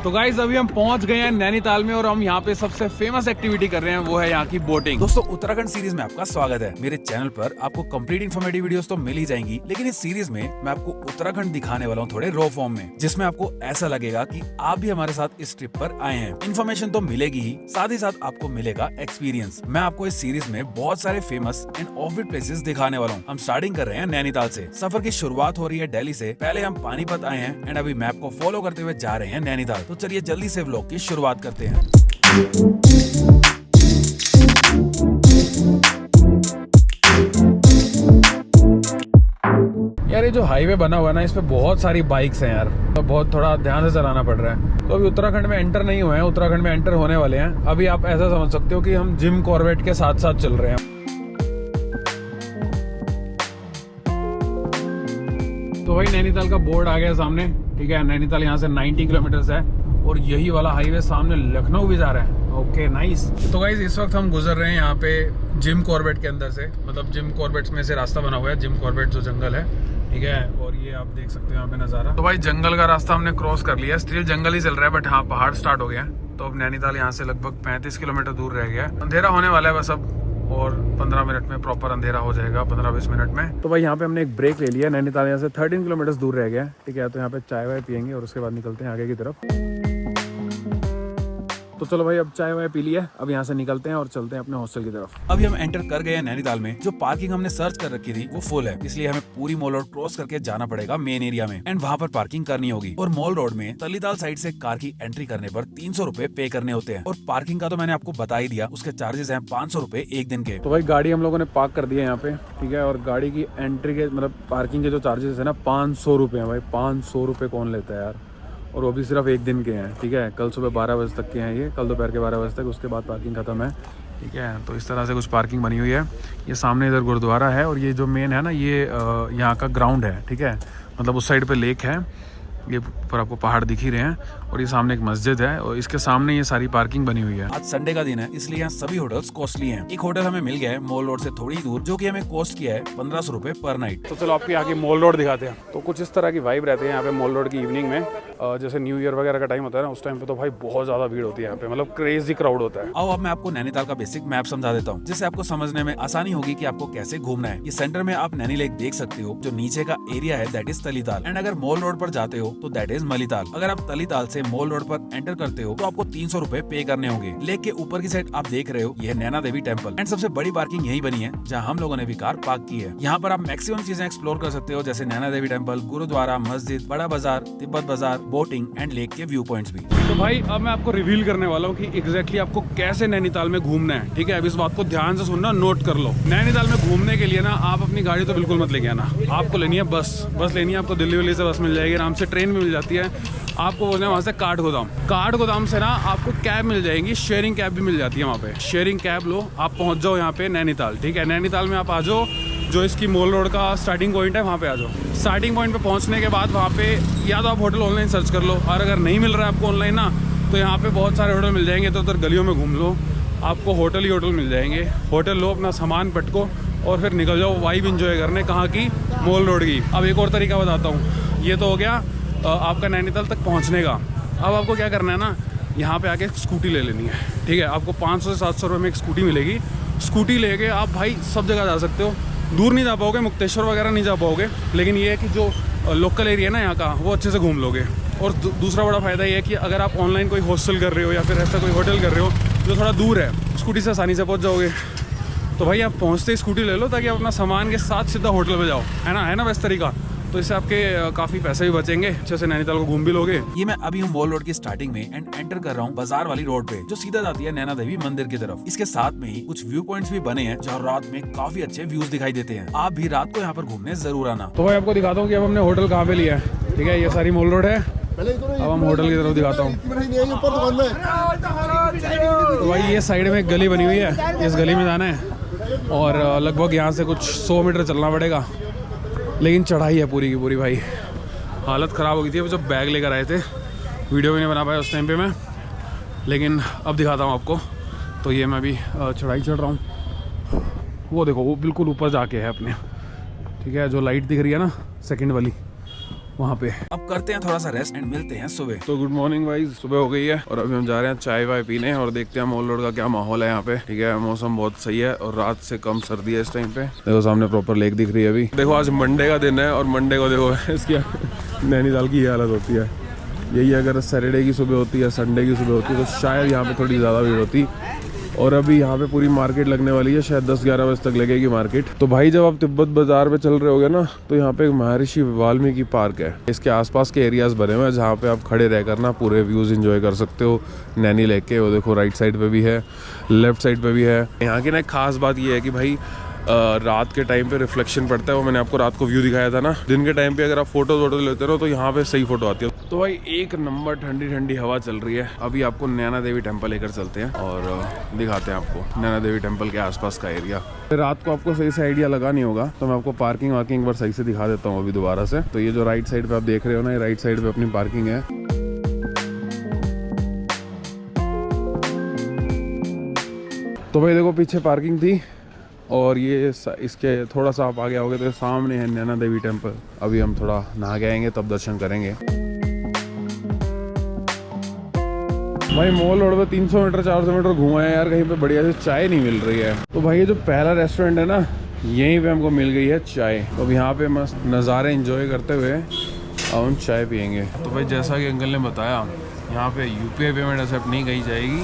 तो गाइस अभी हम पहुंच गए हैं नैनीताल में और हम यहाँ पे सबसे फेमस एक्टिविटी कर रहे हैं, वो है यहाँ की बोटिंग। दोस्तों उत्तराखंड सीरीज में आपका स्वागत है। मेरे चैनल पर आपको कंप्लीट इन्फॉर्मेटिव वीडियोस तो मिल ही जाएंगी, लेकिन इस सीरीज में मैं आपको उत्तराखंड दिखाने वाला हूँ थोड़े रॉ फॉर्म में, जिसमें आपको ऐसा लगेगा कि आप भी हमारे साथ इस ट्रिप पर आए हैं। इन्फॉर्मेशन तो मिलेगी ही साथ आपको मिलेगा एक्सपीरियंस। मैं आपको इस सीरीज में बहुत सारे फेमस एंड ऑफबीट प्लेसेस दिखाने वाला हूँ। हम स्टार्टिंग कर रहे हैं नैनीताल से। सफर की शुरुआत हो रही है दिल्ली से। पहले हम पानीपत आए हैं एंड अभी मैप को फॉलो करते हुए जा रहे हैं नैनीताल। तो चलिए जल्दी से व्लॉग की शुरुआत करते हैं। यार ये जो हाईवे बना हुआ है ना, इस पे बहुत सारी बाइक्स हैं यार, तो बहुत थोड़ा ध्यान से चलाना पड़ रहा है। तो अभी उत्तराखंड में एंटर नहीं हुए हैं, उत्तराखंड में एंटर होने वाले हैं। अभी आप ऐसा समझ सकते हो कि हम जिम कॉर्बेट के साथ साथ चल रहे हैं। तो भाई नैनीताल का बोर्ड आ गया सामने, ठीक है। नैनीताल यहाँ से 90 किलोमीटर है और यही वाला हाईवे सामने लखनऊ भी जा रहा है। Okay nice. तो गाइस इस वक्त हम गुजर रहे हैं यहाँ पे जिम कॉर्बेट के अंदर से, मतलब जिम कॉर्बेट में से रास्ता बना हुआ है। जिम कॉर्बेट जो जंगल है, ठीक है। और ये आप देख सकते हो यहाँ पे नज़ारा। तो भाई जंगल का रास्ता हमने क्रॉस कर लिया। स्टिल जंगल ही चल रहा है, बट हाँ पहाड़ स्टार्ट हो गया है। तो अब नैनीताल यहाँ से लगभग 35 किलोमीटर दूर रह गया है। अंधेरा होने वाला है बस अब, और 15 मिनट में प्रॉपर अंधेरा हो जाएगा, 15-20 मिनट में। तो भाई यहाँ पे हमने एक ब्रेक ले लिया। नैनीताल यहाँ से 13 किलोमीटर दूर रह गया, ठीक है। तो यहाँ पे चाय वाय पियेंगे और उसके बाद निकलते हैं आगे की तरफ। तो चलो भाई अब चाय वाय पी लिया, अब यहाँ से निकलते हैं और चलते हैं अपने हॉस्टल की तरफ। अभी हम एंटर कर गए हैं नैनीताल में। जो पार्किंग हमने सर्च कर रखी थी वो फुल है, इसलिए हमें पूरी मॉल रोड क्रॉस करके जाना पड़ेगा मेन एरिया में एंड वहाँ पर पार्किंग करनी होगी। और मॉल रोड में तलीताल साइड से कार की एंट्री करने पर 300 रुपए पे करने होते हैं। और पार्किंग का तो मैंने आपको बता ही दिया, उसके चार्जेस हैं 500 रुपए एक दिन के। तो भाई गाड़ी हम लोगों ने पार्क कर दी है यहाँ पे, ठीक है। और गाड़ी की एंट्री के मतलब पार्किंग के जो चार्जेस है ना, 500 रुपए है भाई। 500 रुपए कौन लेता है यार। और वो भी सिर्फ एक दिन के हैं, ठीक है। कल सुबह 12 बजे तक के हैं ये, कल दोपहर के 12 बजे तक, उसके बाद पार्किंग खत्म है, ठीक है। तो इस तरह से कुछ पार्किंग बनी हुई है। ये सामने इधर गुरुद्वारा है और ये जो मेन है ना, ये यहाँ का ग्राउंड है, ठीक है। मतलब उस साइड पे लेक है, ये ऊपर आपको पहाड़ दिख ही रहे हैं। और ये सामने एक मस्जिद है और इसके सामने ये सारी पार्किंग बनी हुई है। आज संडे का दिन है, इसलिए यहाँ सभी होटल्स कॉस्टली हैं। एक होटल हमें मिल गया है मॉल रोड से थोड़ी दूर, जो कि हमें कॉस्ट किया है 1500 रुपए पर नाइट। तो चलो आपको यहाँ की मॉल रोड दिखाते हैं। तो कुछ इस तरह की वाइब रहती है यहाँ पे मॉल रोड की इवनिंग में। जैसे न्यू ईयर वगैरह का टाइम होता है ना, उस टाइम पे तो भाई बहुत ज्यादा भीड़ होती है यहाँ पे, मतलब क्रेजी क्राउड होता है। आओ अब मैं आपको नैनीताल का बेसिक मैप समझा देता हूँ, जिससे आपको समझने में आसानी होगी कि आपको कैसे घूमना है। ये सेंटर में आप नैनी लेक देख सकते हो। जो नीचे का एरिया है दैट इज तलीताल एंड अगर मॉल रोड पर जाते हो तो दैट इज मलीताल। अगर आप तलीताल से मॉल रोड पर एंटर करते हो तो आपको 300 रुपए पे करने होंगे। लेक के ऊपर की साइड आप देख रहे हो, यह नैना देवी टेम्पल एंड सबसे बड़ी पार्किंग यही बनी है जहाँ हम लोगों ने भी कार पार्क की है। यहाँ पर आप मैक्सिमम चीजें एक्सप्लोर कर सकते हो, जैसे नैना देवी टेम्पल, गुरुद्वारा, मस्जिद, बड़ा बाजार, तिब्बत बाजार, बोटिंग एंड लेक के व्यू पॉइंट्स भी। तो भाई अब मैं आपको रिवील करने वाला हूँ कि एग्जैक्टली आपको कैसे नैनीताल में घूमना है, ठीक है। अब इस बात को ध्यान से सुनना, नोट कर लो। नैनीताल में घूमने के लिए ना आप अपनी गाड़ी तो बिल्कुल मत लेके आना। आपको लेनी है बस लेनी है आपको। दिल्ली से बस मिल जाएगी, आराम से ट्रेन भी मिल जाती है। आपको बोलना है वहाँ से काठगोदाम से ना आपको कैब मिल जाएंगी, शेयरिंग कैब भी मिल जाती है वहाँ पे। शेयरिंग कैब लो, आप पहुँच जाओ यहाँ पे नैनीताल, ठीक है। नैनीताल में आप आ जाओ, जो इसकी मॉल रोड का स्टार्टिंग पॉइंट है वहाँ पे आ जाओ। स्टार्टिंग पॉइंट पे पहुँचने के बाद वहाँ पे या तो आप होटल ऑनलाइन सर्च कर लो, और अगर नहीं मिल रहा है आपको ऑनलाइन ना, तो यहाँ पे बहुत सारे होटल मिल जाएंगे। तो उधर गलियों में घूम लो, आपको होटल ही होटल मिल जाएंगे। होटल लो, अपना सामान पटको और फिर निकल जाओ वाइब एंजॉय करने। कहाँ की? मॉल रोड की। अब एक और तरीका बताता हूँ। ये तो हो गया आपका नैनीताल तक पहुँचने का। अब आपको क्या करना है ना, यहाँ पे आके स्कूटी ले लेनी है, ठीक है। आपको 500 से 700 रुपये में एक स्कूटी मिलेगी। स्कूटी लेके आप भाई सब जगह जा सकते हो। दूर नहीं जा पाओगे, मुक्तेश्वर वगैरह नहीं जा पाओगे, लेकिन ये है कि जो लोकल एरिया है ना यहाँ का, वो अच्छे से घूम लोगे। और दूसरा बड़ा फ़ायदा ये है कि अगर आप ऑनलाइन कोई हॉस्टल कर रहे हो या फिर ऐसा कोई होटल कर रहे हो जो थोड़ा दूर है, स्कूटी से आसानी से पहुँच जाओगे। तो भाई आप पहुँचते ही स्कूटी ले लो, ताकि आप अपना सामान के साथ सीधा होटल पे जाओ, है ना बेस्ट तरीका। तो इससे आपके काफी पैसे भी बचेंगे, अच्छे से नैनीताल को घूम भी लोगे। ये मैं अभी हूँ मॉल रोड की स्टार्टिंग में एंड एंटर कर रहा हूँ बाजार वाली रोड पे, जो सीधा जाती है नैना देवी मंदिर की तरफ। इसके साथ में ही कुछ व्यू पॉइंट्स भी बने हैं, जहाँ रात में काफी अच्छे व्यूज दिखाई देते हैं। आप भी रात को यहाँ पर घूमने जरूर आना। तो भाई आपको दिखाता हूँ कि अब हमने होटल कहाँ पे लिया है, ठीक है। ये सारी मॉल रोड है। अब हम होटल की तरफ दिखाता हूँ। तो भाई ये साइड में एक गली बनी हुई है, इस गली में जाना है और लगभग यहाँ से कुछ 100 मीटर चलना पड़ेगा, लेकिन चढ़ाई है पूरी की पूरी भाई। हालत ख़राब हो गई थी अब जब बैग लेकर आए थे, वीडियो भी नहीं बना पाया उस टाइम पे मैं, लेकिन अब दिखाता हूँ आपको। तो ये मैं अभी चढ़ाई चढ़ रहा हूँ। वो देखो, वो बिल्कुल ऊपर जाके है अपने, ठीक है। जो लाइट दिख रही है ना सेकंड वाली, वहाँ पे। अब करते हैं थोड़ा सा रेस्ट एंड मिलते हैं सुबह। तो गुड मॉर्निंग भाई, सुबह हो गई है और अभी हम जा रहे हैं चाय वाय पीने और देखते हैं मॉल रोड का क्या माहौल है यहाँ पे। ठीक है, मौसम बहुत सही है और रात से कम सर्दी है इस टाइम पे। देखो सामने प्रॉपर लेक दिख रही है अभी। देखो आज मंडे का दिन है और मंडे को देखो इसकी नैनीताल की ये हालत होती है। यही अगर सैटरडे की सुबह होती है, संडे की सुबह होती है तो शायद यहाँ पे थोड़ी ज़्यादा भीड़ होती। और अभी यहाँ पे पूरी मार्केट लगने वाली है, शायद 10-11 बजे तक लगेगी मार्केट। तो भाई जब आप तिब्बत बाजार पे चल रहे होगे ना तो यहाँ पे एक महर्षि वाल्मीकि पार्क है। इसके आसपास के एरियाज बने हुए हैं जहाँ पे आप खड़े रहकर ना पूरे व्यूज एंजॉय कर सकते हो नैनी लेक के। वो देखो राइट साइड पे भी है, लेफ्ट साइड पे भी है। यहाँ की ना एक खास बात ये है कि भाई रात के टाइम पे रिफ्लेक्शन पड़ता है। वो मैंने आपको रात को व्यू दिखाया था ना। दिन के टाइम पे अगर आप फोटो वोटो लेते रहो तो यहाँ पे सही फोटो आती है। तो भाई एक नंबर ठंडी ठंडी हवा चल रही है। अभी आपको नैना देवी टेम्पल लेकर चलते हैं और दिखाते हैं आपको नैना देवी टेम्पल के आसपास का एरिया। रात को आपको सही से आइडिया लगा नहीं होगा तो मैं आपको पार्किंग वार्किंग एक बार सही से दिखा देता हूँ अभी दोबारा से। तो ये जो राइट साइड पे आप देख रहे हो ना, ये राइट साइड पे अपनी पार्किंग है। तो भाई देखो पीछे पार्किंग थी और ये इसके थोड़ा सा आप आगे आओगे तो सामने है नैना देवी टेम्पल। अभी हम थोड़ा नहा के आएंगे तब दर्शन करेंगे। भाई मॉल रोड पे 300 मीटर 400 मीटर घुमाए यार, कहीं पे बढ़िया से चाय नहीं मिल रही है। तो भाई ये जो पहला रेस्टोरेंट है ना, यहीं पे हमको मिल गई है चाय। तो अब यहाँ पे मस्त नज़ारे एंजॉय करते हुए हम चाय पियेंगे। तो भाई जैसा कि अंकल ने बताया यहाँ पे UPI पेमेंट एक्सेप्ट नहीं की जाएगी,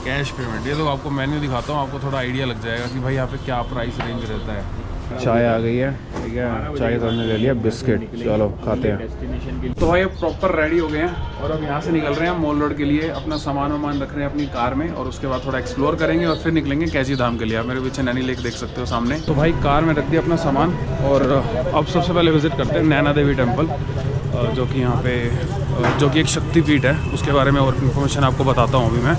कैश पेमेंट। ये तो आपको मेन्यू दिखाता हूँ, आपको थोड़ा आइडिया लग जाएगा कि भाई यहाँ पे क्या प्राइस रेंज रहता है। चाय आ गई है, ठीक है, चाय तो हमने ले लिया, बिस्किट, चलो खाते हैं। तो भाई अब प्रॉपर रेडी हो गए हैं और अब यहाँ से निकल रहे हैं मॉल रोड के लिए। अपना सामान वामान रख रहे हैं अपनी कार में और उसके बाद थोड़ा एक्सप्लोर करेंगे और फिर निकलेंगे कैची धाम के लिए। आप मेरे पीछे नैनी लेक देख सकते हो सामने। तो भाई कार में रख दिया अपना सामान और अब सबसे पहले विजिट करते हैं नैना देवी टेम्पल, जो कि यहाँ पे जो कि एक शक्तिपीठ है। उसके बारे में और इन्फॉर्मेशन आपको बताता हूँ अभी मैं।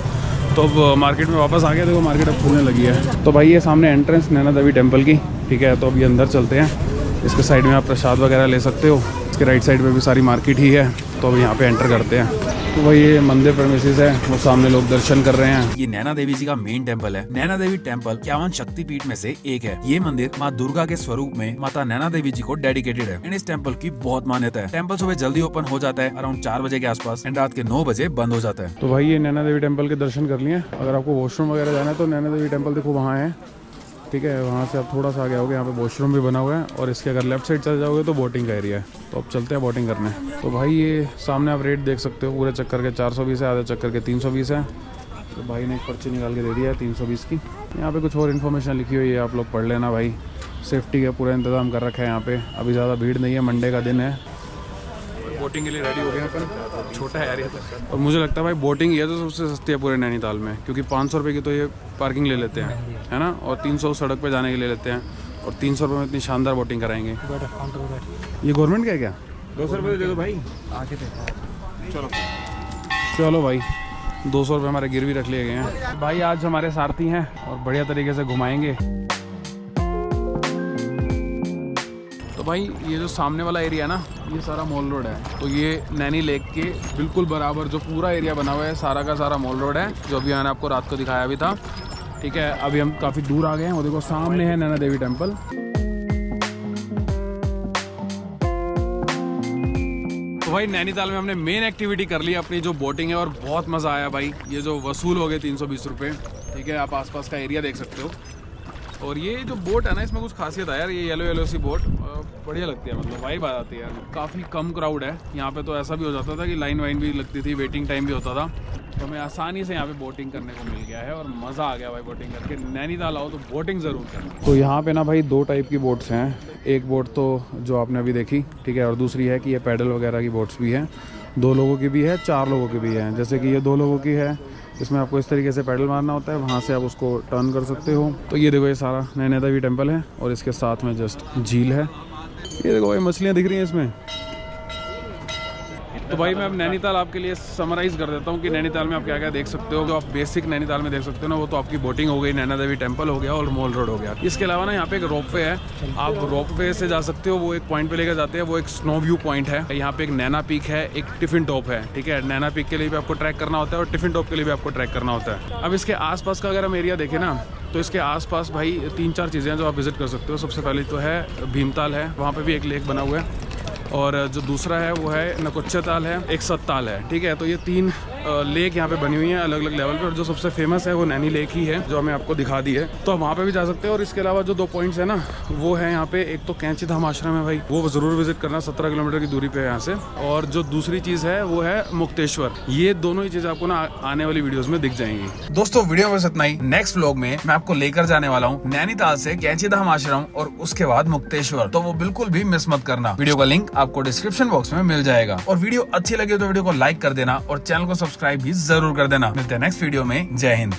तो अब मार्केट में वापस आ गया, देखो मार्केट अब खुलने लगी है। तो भाई ये सामने एंट्रेंस नैना देवी टेम्पल की, ठीक है। तो अभी अंदर चलते हैं। इसके साइड में आप प्रसाद वगैरह ले सकते हो। इसके राइट साइड पे भी सारी मार्केट ही है। तो अब यहाँ पे एंटर करते हैं। तो भाई ये मंदिर प्रेमिसेस है, वो सामने लोग दर्शन कर रहे हैं। ये नैना देवी जी का मेन टेम्पल है। नैना देवी टेम्पल 51 शक्तिपीठ में से एक है। ये मंदिर माँ दुर्गा के स्वरूप में माता नैना देवी जी को डेडिकेटेड है एंड इस टेम्पल की बहुत मान्यता है। टेम्पल सुबह जल्दी ओपन हो जाता है अराउंड 4 बजे के आसपास एंड रात के 9 बजे बंद हो जाता है। तो भाई ये नैना देवी टेम्पल के दर्शन कर लिए। अगर आपको वॉशरूम वगैरह जाना है तो नैना देवी टेम्पल देखो वहाँ है, ठीक है। वहाँ से आप थोड़ा सा आगे आओगे, यहाँ पे वॉशरूम भी बना हुआ है और इसके अगर लेफ्ट साइड चल जाओगे तो बोटिंग का एरिया है। तो अब चलते हैं बोटिंग करने। तो भाई ये सामने आप रेट देख सकते हो, पूरे चक्कर के 420 है, आधे चक्कर के 320 है। तो भाई ने एक पर्ची निकाल के दे दिया है 320 की। यहाँ पे कुछ और इन्फॉर्मेशन लिखी हुई है, आप लोग पढ़ लेना भाई। सेफ्टी का पूरा इंतजाम कर रखा है यहाँ पे। अभी ज़्यादा भीड़ नहीं है, मंडे का दिन है। बोटिंग के लिए रेडी हो गया अपन, छोटा है एरिया और मुझे लगता है भाई बोटिंग ये तो सबसे सस्ती है पूरे नैनीताल में, क्योंकि 500 रुपये की तो ये पार्किंग ले लेते हैं, है ना, और 300 सड़क पे जाने के लिए लेते हैं और 300 रुपये में इतनी शानदार बोटिंग कराएंगे। ये गवर्नमेंट का है क्या? 200 रुपये दे दो भाई, आगे चलो चलो भाई 200 रुपये हमारे गिरवी रख लिए गए हैं। भाई आज हमारे सारथी हैं और बढ़िया तरीके से घुमाएंगे। तो भाई ये जो सामने वाला एरिया है ना, ये सारा मॉल रोड है। तो ये नैनी लेक के बिल्कुल बराबर जो पूरा एरिया बना हुआ है सारा का सारा मॉल रोड है, जो अभी मैंने आपको रात को दिखाया भी था, ठीक है। अभी हम काफ़ी दूर आ गए हैं, वो देखो सामने है नैना देवी टेम्पल। तो भाई नैनीताल में हमने मेन एक्टिविटी कर ली अपनी जो बोटिंग है और बहुत मज़ा आया भाई। ये जो वसूल हो गए 320 रुपये, ठीक है। आप आसपास का एरिया देख सकते हो। और ये जो बोट है ना, इसमें कुछ खासियत है यार, ये येलो येलो सी बोट बढ़िया लगती है, मतलब वाइब आ जाती है यार। काफ़ी कम क्राउड है यहाँ पे। तो ऐसा भी हो जाता था कि लाइन वाइन भी लगती थी, वेटिंग टाइम भी होता था। तो हमें आसानी से यहाँ पे बोटिंग करने को मिल गया है और मज़ा आ गया भाई बोटिंग करके। नैनीताल आओ तो बोटिंग ज़रूर करना। तो यहाँ पे ना भाई 2 टाइप की बोट्स हैं। एक बोट तो जो आपने अभी देखी, ठीक है, और दूसरी है कि ये पैडल वगैरह की बोट्स भी हैं। 2 लोगों की भी है, 4 लोगों की भी है। जैसे कि ये 2 लोगों की है, इसमें आपको इस तरीके से पैडल मारना होता है, वहाँ से आप उसको टर्न कर सकते हो। तो ये देखो ये सारा नैना देवी टेम्पल है और इसके साथ में जस्ट झील है। ये देखो भाई मछलियाँ दिख रही हैं इसमें। तो भाई मैं अब नैनीताल आपके लिए समराइज़ कर देता हूँ कि नैनीताल में आप क्या क्या देख सकते हो। जो आप बेसिक नैनीताल में देख सकते हो ना, वो तो आपकी बोटिंग हो गई, नैना देवी टेम्पल हो गया और मॉल रोड हो गया। इसके अलावा ना यहाँ पे एक रोपवे है, आप रोपवे से जा सकते हो। वो एक पॉइंट पे लेकर जाते हैं, वो एक स्नो व्यू पॉइंट है। यहाँ पे एक नैना पीक है, एक टिफिन टॉप है, ठीक है। नैना पीक के लिए भी आपको ट्रैक करना होता है और टिफिन टॉप के लिए भी आपको ट्रैक करना होता है। अब इसके आसपास का अगर हम एरिया देखें ना, तो इसके आसपास भाई 3-4 चीज़ें हैं जो आप विजिट कर सकते हो। सबसे पहले तो है भीमताल है, वहाँ पे भी एक लेक बना हुआ है, और जो दूसरा है वो है नकोच्चा ताल है, एक सत्ताल है, ठीक है। तो ये 3 लेक यहाँ पे बनी हुई हैं अलग अलग लेवल पे, और जो सबसे फेमस है वो नैनी लेक ही है जो हमें आपको दिखा दी है। तो हम वहाँ पे भी जा सकते हैं। और इसके अलावा जो 2 पॉइंट्स है ना वो है यहाँ पे, एक तो कैंची धाम आश्रम है भाई, वो जरूर विजिट करना, 17 किलोमीटर की दूरी पे है यहाँ से। और जो दूसरी चीज है वो है मुक्तेश्वर। ये दोनों ही चीजें आपको ना आने वाली वीडियोस में दिख जाएंगी। दोस्तों वीडियो में बस इतना ही। नेक्स्ट व्लॉग में मैं आपको लेकर जाने वाला हूँ नैनीताल से कैंची धाम आश्रम और उसके बाद मुक्तेश्वर, तो वो बिल्कुल भी मिस मत करना। वीडियो का लिंक आपको डिस्क्रिप्शन बॉक्स में मिल जाएगा। और वीडियो अच्छी लगे तो वीडियो को लाइक कर देना और चैनल को सब्सक्राइब भी जरूर कर देना। मिलते हैं नेक्स्ट वीडियो में। जय हिंद।